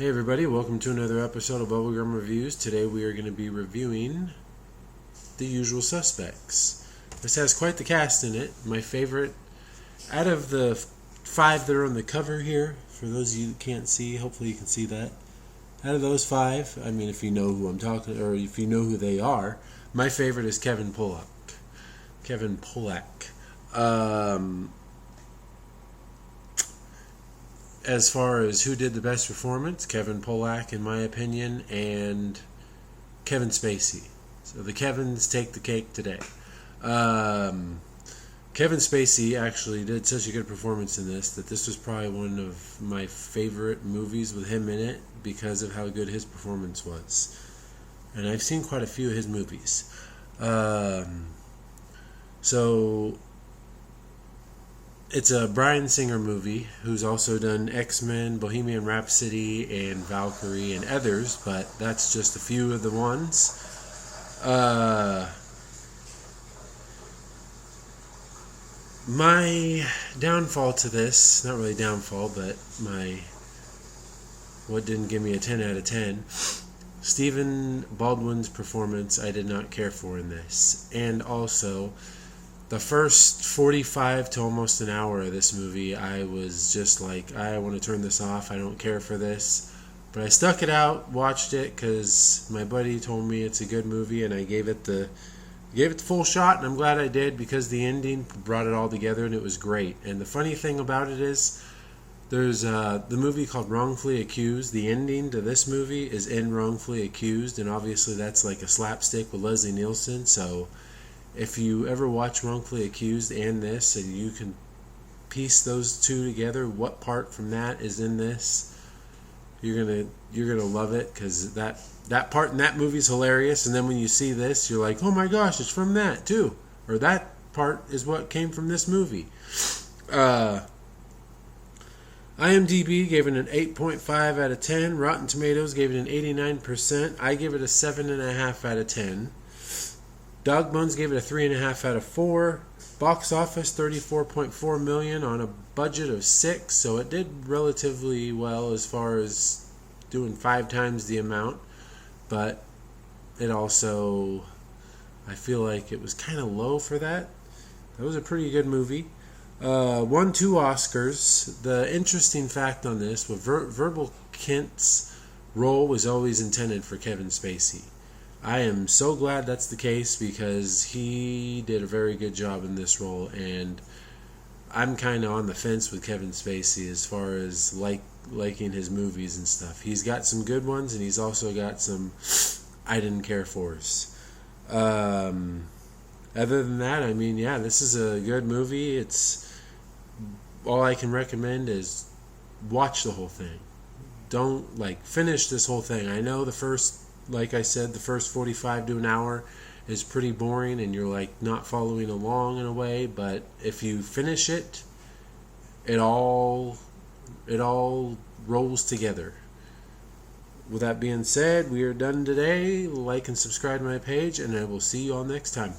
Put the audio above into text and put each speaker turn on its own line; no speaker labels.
Hey everybody, welcome to another episode of Bubblegum Reviews. Today we are going to be reviewing The Usual Suspects. This has quite the cast in it. My favorite, out of the 5 that are on the cover here, for those of you that can't see, hopefully you can see that. Out of those 5, I mean if you know who I'm talking, or if you know who they are, my favorite is Kevin Pollak. As far as who did the best performance, Kevin Pollak, in my opinion, and Kevin Spacey. So the Kevins take the cake today. Kevin Spacey actually did such a good performance in this that this was probably one of my favorite movies with him in it because of how good his performance was. And I've seen quite a few of his movies. So it's a Bryan Singer movie, who's also done X-Men, Bohemian Rhapsody, and Valkyrie, and others, but that's just a few of the ones. My downfall to this, not really downfall, but what didn't give me a 10 out of 10, Stephen Baldwin's performance I did not care for in this. And also, the first 45 to almost an hour of this movie, I was just like, I want to turn this off. I don't care for this. But I stuck it out, watched it, because my buddy told me it's a good movie, and I gave it the full shot, and I'm glad I did, because the ending brought it all together, and it was great. And the funny thing about it is, there's the movie called Wrongfully Accused. The ending to this movie is in Wrongfully Accused, and obviously that's like a slapstick with Leslie Nielsen, so if you ever watch Wrongfully Accused and this, and you can piece those two together, what part from that is in this, you're gonna love it, because that part in that movie is hilarious. And then when you see this, you're like, oh my gosh, it's from that too, or that part is what came from this movie. IMDb gave it an 8.5 out of 10. Rotten Tomatoes gave it an 89%. I give it a 7.5 out of 10. Dog Bones gave it a 3.5 out of 4. Box office $34.4 million on a budget of 6, so it did relatively well as far as doing 5 times the amount. But it also, I feel like it was kind of low for that. That was a pretty good movie. Won 2 Oscars. The interesting fact on this was Verbal Kint's role was always intended for Kevin Spacey. I am so glad that's the case, because he did a very good job in this role, and I'm kind of on the fence with Kevin Spacey as far as liking his movies and stuff. He's got some good ones, and he's also got some I didn't care fors. Other than that, I mean, yeah, this is a good movie. It's all I can recommend is watch the whole thing. Don't finish this whole thing. I know like I said, the first 45 to an hour is pretty boring, and you're not following along in a way, but if you finish it, it all rolls together. With that being said, we are done today. Like and subscribe to my page, and I will see you all next time.